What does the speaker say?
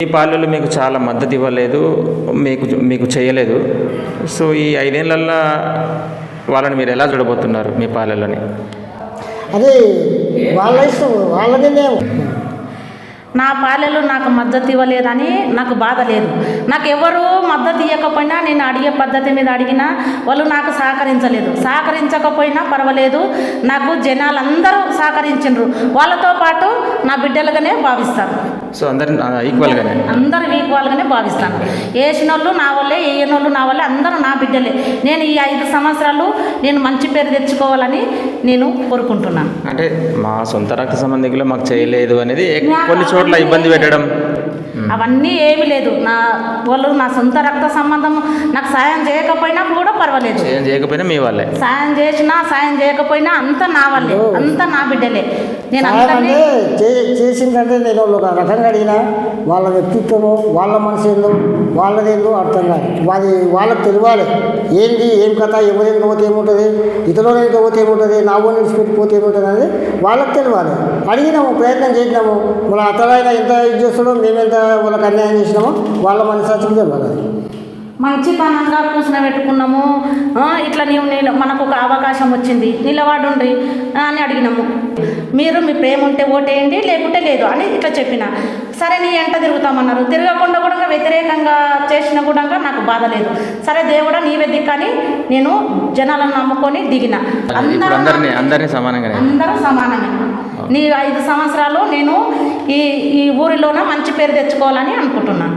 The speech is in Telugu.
మీ పాలెలు మీకు చాలా మద్దతు ఇవ్వలేదు, మీకు మీకు చేయలేదు. సో ఈ 5 ఏళ్ళల్లో వాళ్ళని మీరు ఎలా చూడబోతున్నారు మీ పాలెలని? అది వాళ్ళ ఇష్టం, వాళ్ళ నిర్ణయం. నా పాలెలు నాకు మద్దతు ఇవ్వలేదని నాకు బాధ లేదు. నాకు ఎవరు మద్దతు ఇవ్వకపోయినా నేను అడిగే పద్ధతి మీద అడిగినా వాళ్ళు నాకు సహకరించకపోయినా పర్వాలేదు. నాకు జనాలందరూ సహకరించిండ్రు. వాళ్ళతో పాటు నా బిడ్డలుగానే భావిస్తాను. సో అందరు ఈక్వల్గానే, అందరూ ఈక్వల్గానే భావిస్తాను. వేసినోళ్ళు నా వాళ్ళే, వేయనోళ్ళు నా వాళ్ళే, అందరూ నా బిడ్డలే. నేను ఈ 5 సంవత్సరాలు నేను మంచి పేరు తెచ్చుకోవాలని నేను కోరుకుంటున్నాను. అంటే మా సొంత రక్త సంబంధికులు మాకు చేయలేదు అనేది కొన్ని చోట్ల ఇబ్బంది పెట్టడం అవన్నీ ఏమీ లేదు. వాళ్ళు నా సొంత రక్త సంబంధం నాకు సాయం చేయకపోయినా కూడా పర్వాలేదు. సాయం చేయకపోయినా మీ వాళ్ళే, సాయం చేసినా సాయం చేయకపోయినా అంతా నా వాళ్ళే, అంతా నా బిడ్డలే. నేను అంటే చేసిందంటే నేను ఒక రకంగా అడిగినా వాళ్ళ వ్యక్తిత్వము, వాళ్ళ మనసు ఏందో, వాళ్ళదేందో అర్థం కాదు. వాళ్ళకి తెలియాలి ఏంది ఏం కథ, ఎవరైనా పోతే ఏముంటుంది, ఇతరులు పోతే ఏముంటుంది, నా ఊరిని విడిచిపెట్టిపోతే ఏముంటుంది అనేది వాళ్ళకి తెలియాలి. అడిగినాము, ప్రయత్నం చేసినాము. మన అతడైనా ఎంత ఇది చేస్తాడో, మేమెంత వాళ్ళకి అన్యాయం చేసినామో వాళ్ళ మనసాక్షికి తెలియాలి. మంచితనంగా కూర్చునబెట్టుకున్నాము. ఇట్లా మనకు ఒక అవకాశం వచ్చింది, నిలబడుండ్రి అని అడిగినాము. మీరు మీ ప్రేమ ఉంటే ఓటేయండి, లేకుంటే లేదు అని ఇట్లా చెప్పిన. సరే నీ ఎంట తిరుగుతామన్నారు. తిరగకుండా కూడా వ్యతిరేకంగా చేసిన కూడా నాకు బాధ లేదు. సరే దేవుడా నీవే దిక్కని నేను జనాలను నమ్ముకొని దిగిన. అందరూ సమానంగా, అందరూ సమానమే. నీ 5 సంవత్సరాలు నేను ఈ ఊరిలోన మంచి పేరు తెచ్చుకోవాలని అనుకుంటున్నాను.